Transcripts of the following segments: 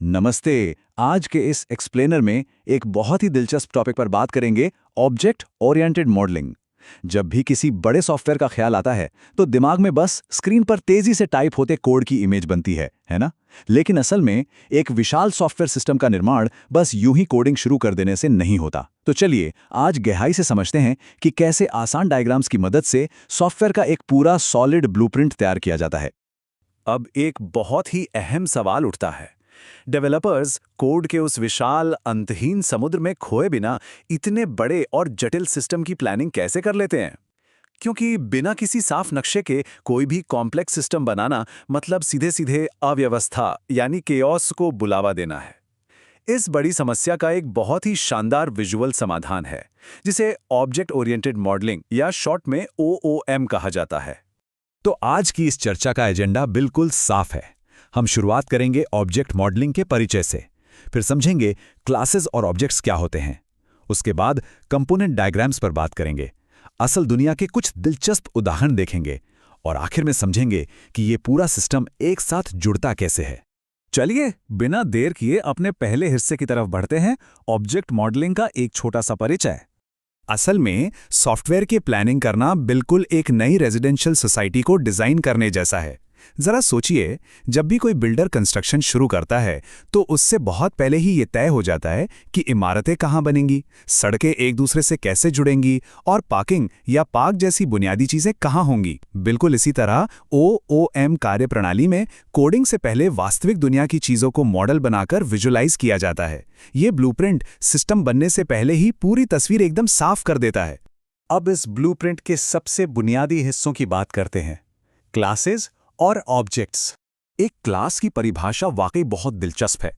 नमस्ते। आज के इस एक्सप्लेनर में एक बहुत ही दिलचस्प टॉपिक पर बात करेंगे, ऑब्जेक्ट ओरिएंटेड मॉडलिंग। जब भी किसी बड़े सॉफ्टवेयर का ख्याल आता है तो दिमाग में बस स्क्रीन पर तेजी से टाइप होते कोड की इमेज बनती है ना? लेकिन असल में एक विशाल सॉफ्टवेयर सिस्टम का निर्माण बस यूं ही कोडिंग शुरू कर देने से नहीं होता। तो चलिए आज गहराई से समझते हैं कि कैसे आसान डायग्राम्स की मदद से सॉफ्टवेयर का एक पूरा सॉलिड ब्लूप्रिंट तैयार किया जाता है। अब एक बहुत ही अहम सवाल उठता है, डेवलपर्स कोड के उस विशाल अंतहीन समुद्र में खोए बिना इतने बड़े और जटिल सिस्टम की प्लानिंग कैसे कर लेते हैं? क्योंकि बिना किसी साफ नक्शे के कोई भी कॉम्प्लेक्स सिस्टम बनाना मतलब सीधे सीधे अव्यवस्था यानी केओस को बुलावा देना है। इस बड़ी समस्या का एक बहुत ही शानदार विजुअल समाधान है, जिसे ऑब्जेक्ट ओरिएंटेड मॉडलिंग या शॉर्ट में OOM कहा जाता है। तो आज की इस चर्चा का एजेंडा बिल्कुल साफ है। हम शुरुआत करेंगे ऑब्जेक्ट मॉडलिंग के परिचय से, फिर समझेंगे क्लासेस और ऑब्जेक्ट्स क्या होते हैं। उसके बाद कंपोनेंट डायग्राम्स पर बात करेंगे, असल दुनिया के कुछ दिलचस्प उदाहरण देखेंगे और आखिर में समझेंगे कि ये पूरा सिस्टम एक साथ जुड़ता कैसे है। चलिए बिना देर किए अपने पहले हिस्से की तरफ बढ़ते हैं, ऑब्जेक्ट मॉडलिंग का एक छोटा सा परिचय। असल में सॉफ्टवेयर की प्लानिंग करना बिल्कुल एक नई रेजिडेंशियल सोसाइटी को डिजाइन करने जैसा है। जरा सोचिए, जब भी कोई बिल्डर कंस्ट्रक्शन शुरू करता है तो उससे बहुत पहले ही ये तय हो जाता है कि इमारतें कहाँ बनेंगी, सड़कें एक दूसरे से कैसे जुड़ेंगी और पार्किंग या पार्क जैसी बुनियादी चीजें कहाँ होंगी। बिल्कुल इसी तरह OOM कार्यप्रणाली में कोडिंग से पहले वास्तविक दुनिया की चीजों को मॉडल बनाकर विजुअलाइज किया जाता है। ये ब्लूप्रिंट सिस्टम बनने से पहले ही पूरी तस्वीर एकदम साफ कर देता है। अब इस ब्लूप्रिंट के सबसे बुनियादी हिस्सों की बात करते हैं, क्लासेस और ऑब्जेक्ट्स। एक क्लास की परिभाषा वाकई बहुत दिलचस्प है।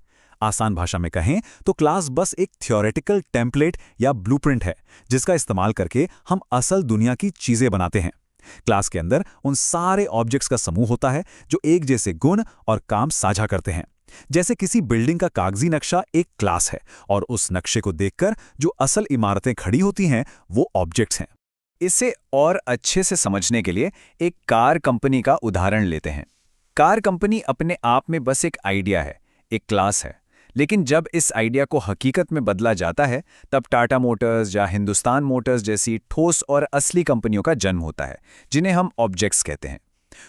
आसान भाषा में कहें तो क्लास बस एक थ्योरेटिकल टेम्पलेट या ब्लूप्रिंट है, जिसका इस्तेमाल करके हम असल दुनिया की चीजें बनाते हैं। क्लास के अंदर उन सारे ऑब्जेक्ट्स का समूह होता है जो एक जैसे गुण और काम साझा करते हैं। जैसे किसी बिल्डिंग का कागजी नक्शा एक क्लास है और उस नक्शे को देखकर जो असल इमारतें खड़ी होती हैं वो ऑब्जेक्ट्स हैं। इसे और अच्छे से समझने के लिए एक कार कंपनी का उदाहरण लेते हैं। कार कंपनी अपने आप में बस एक आइडिया है, एक क्लास है, लेकिन जब इस आइडिया को हकीकत में बदला जाता है तब टाटा मोटर्स या हिंदुस्तान मोटर्स जैसी ठोस और असली कंपनियों का जन्म होता है, जिन्हें हम ऑब्जेक्ट्स कहते हैं।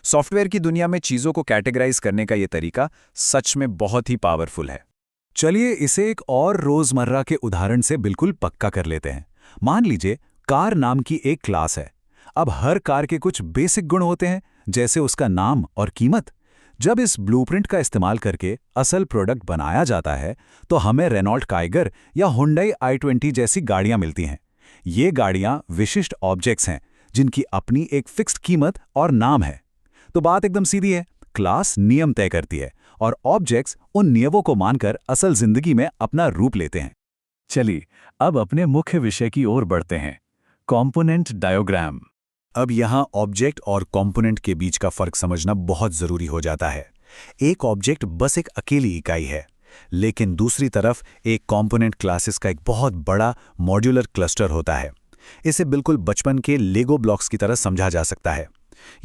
सॉफ्टवेयर की दुनिया में चीज़ों को कैटेगराइज करने का ये तरीका सच में बहुत ही पावरफुल है। चलिए इसे एक और रोजमर्रा के उदाहरण से बिल्कुल पक्का कर लेते हैं। मान लीजिए कार नाम की एक क्लास है। अब हर कार के कुछ बेसिक गुण होते हैं, जैसे उसका नाम और कीमत। जब इस ब्लूप्रिंट का इस्तेमाल करके असल प्रोडक्ट बनाया जाता है तो हमें रेनॉल्ट काइगर या हुंडई i20 जैसी गाड़ियां मिलती हैं। ये गाड़ियां विशिष्ट ऑब्जेक्ट्स हैं जिनकी अपनी एक फिक्स्ड कीमत और नाम है। तो बात एकदम सीधी है, क्लास नियम तय करती है और ऑब्जेक्ट्स उन नियमों को मानकर असल जिंदगी में अपना रूप लेते हैं। चलिए अब अपने मुख्य विषय की ओर बढ़ते हैं, कंपोनेंट डायग्राम। अब यहाँ ऑब्जेक्ट और कंपोनेंट के बीच का फर्क समझना बहुत जरूरी हो जाता है। एक ऑब्जेक्ट बस एक अकेली इकाई है, लेकिन दूसरी तरफ एक कंपोनेंट क्लासेस का एक बहुत बड़ा मॉड्यूलर क्लस्टर होता है। इसे बिल्कुल बचपन के लेगो ब्लॉक्स की तरह समझा जा सकता है।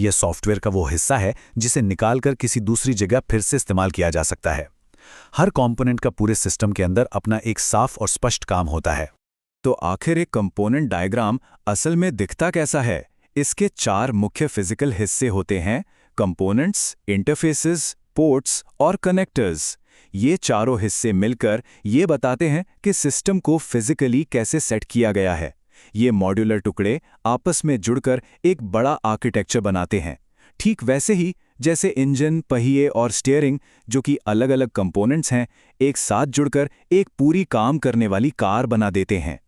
यह सॉफ्टवेयर का वो हिस्सा है जिसे निकालकर किसी दूसरी जगह फिर से इस्तेमाल किया जा सकता है। हर कंपोनेंट का पूरे सिस्टम के अंदर अपना एक साफ और स्पष्ट काम होता है। तो आखिर एक कंपोनेंट डायग्राम असल में दिखता कैसा है? इसके 4 मुख्य फिजिकल हिस्से होते हैं, कंपोनेंट्स, इंटरफेसेस, पोर्ट्स और कनेक्टर्स। ये चारों हिस्से मिलकर ये बताते हैं कि सिस्टम को फिजिकली कैसे सेट किया गया है। ये मॉड्यूलर टुकड़े आपस में जुड़कर एक बड़ा आर्किटेक्चर बनाते हैं, ठीक वैसे ही जैसे इंजन, पहिए और स्टीयरिंग, जो कि अलग-अलग कंपोनेंट्स हैं, एक साथ जुड़कर एक पूरी काम करने वाली कार बना देते हैं।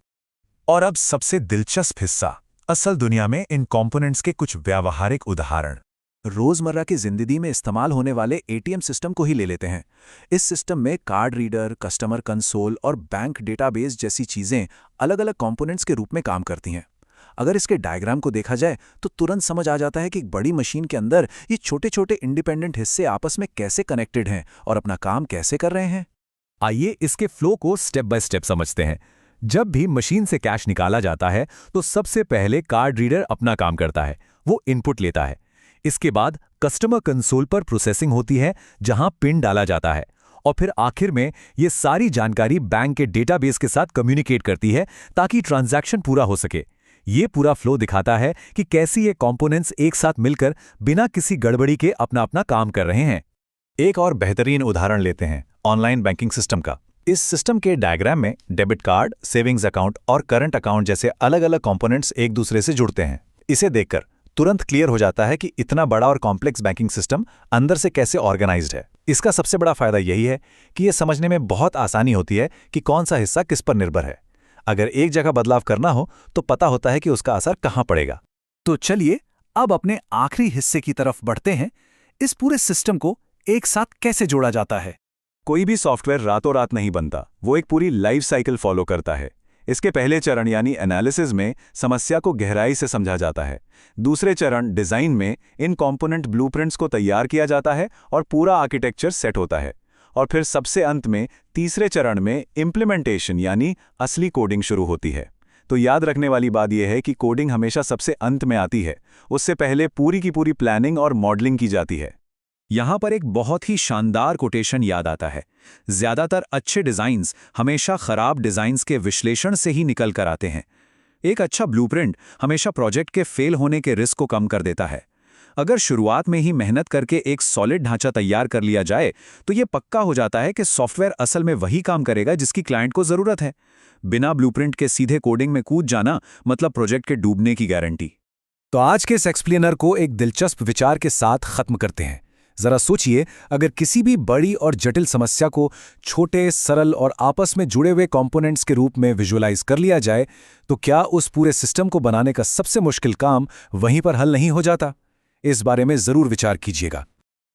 और अब सबसे दिलचस्प हिस्सा, असल दुनिया में इन कंपोनेंट्स के कुछ व्यावहारिक उदाहरण। रोजमर्रा की जिंदगी में इस्तेमाल होने वाले ATM सिस्टम को ही ले लेते हैं। इस सिस्टम में कार्ड रीडर, कस्टमर कंसोल और बैंक डेटाबेस जैसी चीजें अलग-अलग कंपोनेंट्स के रूप में काम करती हैं। अगर इसके डायग्राम को देखा जाए तो तुरंत समझ आ जाता है कि एक बड़ी मशीन के अंदर ये छोटे-छोटे इंडिपेंडेंट हिस्से आपस में कैसे कनेक्टेड हैं और अपना काम कैसे कर रहे हैं। आइए इसके फ्लो को स्टेप बाय स्टेप समझते हैं। जब भी मशीन से कैश निकाला जाता है तो सबसे पहले कार्ड रीडर अपना काम करता है, वो इनपुट लेता है। इसके बाद कस्टमर कंसोल पर प्रोसेसिंग होती है, जहां पिन डाला जाता है और फिर आखिर में ये सारी जानकारी बैंक के डेटाबेस के साथ कम्युनिकेट करती है ताकि ट्रांजैक्शन पूरा हो सके। ये पूरा फ्लो दिखाता है कि कैसे ये कंपोनेंट्स एक साथ मिलकर बिना किसी गड़बड़ी के अपना अपना काम कर रहे हैं। एक और बेहतरीन उदाहरण लेते हैं ऑनलाइन बैंकिंग सिस्टम का। इस सिस्टम के डायग्राम में डेबिट कार्ड, सेविंग्स अकाउंट और करंट अकाउंट जैसे अलग-अलग कंपोनेंट्स एक दूसरे से जुड़ते हैं। इसे देखकर तुरंत क्लियर हो जाता है कि इतना बड़ा और कॉम्प्लेक्स बैंकिंग सिस्टम अंदर से कैसे ऑर्गेनाइज्ड है। इसका सबसे बड़ा फायदा यही है कि यह समझने में बहुत आसानी होती है कि कौन सा हिस्सा किस पर निर्भर है। अगर एक जगह बदलाव करना हो तो पता होता है कि उसका असर कहां पड़ेगा। तो चलिए अब अपने आखिरी हिस्से की तरफ बढ़ते हैं। इस पूरे सिस्टम को एक साथ कैसे जोड़ा जाता है? कोई भी सॉफ्टवेयर रातों रात नहीं बनता, वो एक पूरी लाइफ साइकिल फॉलो करता है। इसके पहले चरण यानी एनालिसिस में समस्या को गहराई से समझा जाता है। दूसरे चरण डिजाइन में इन कंपोनेंट ब्लूप्रिंट्स को तैयार किया जाता है और पूरा आर्किटेक्चर सेट होता है। और फिर सबसे अंत में तीसरे चरण में इम्प्लीमेंटेशन यानी असली कोडिंग शुरू होती है। तो याद रखने वाली बात यह है कि कोडिंग हमेशा सबसे अंत में आती है, उससे पहले पूरी की पूरी प्लानिंग और मॉडलिंग की जाती है। यहां पर एक बहुत ही शानदार कोटेशन याद आता है। ज्यादातर अच्छे डिजाइन्स हमेशा खराब डिजाइन्स के विश्लेषण से ही निकल कर आते हैं। एक अच्छा ब्लूप्रिंट हमेशा प्रोजेक्ट के फेल होने के रिस्क को कम कर देता है। अगर शुरुआत में ही मेहनत करके एक सॉलिड ढांचा तैयार कर लिया जाए तो यह पक्का हो जाता है कि सॉफ्टवेयर असल में वही काम करेगा जिसकी क्लाइंट को जरूरत है। बिना ब्लूप्रिंट के सीधे कोडिंग में कूद जाना मतलब प्रोजेक्ट के डूबने की गारंटी। तो आज के इस एक्सप्लेनर को एक दिलचस्प विचार के साथ खत्म करते हैं। जरा सोचिए, अगर किसी भी बड़ी और जटिल समस्या को छोटे, सरल और आपस में जुड़े हुए कंपोनेंट्स के रूप में विजुअलाइज कर लिया जाए तो क्या उस पूरे सिस्टम को बनाने का सबसे मुश्किल काम वहीं पर हल नहीं हो जाता? इस बारे में जरूर विचार कीजिएगा।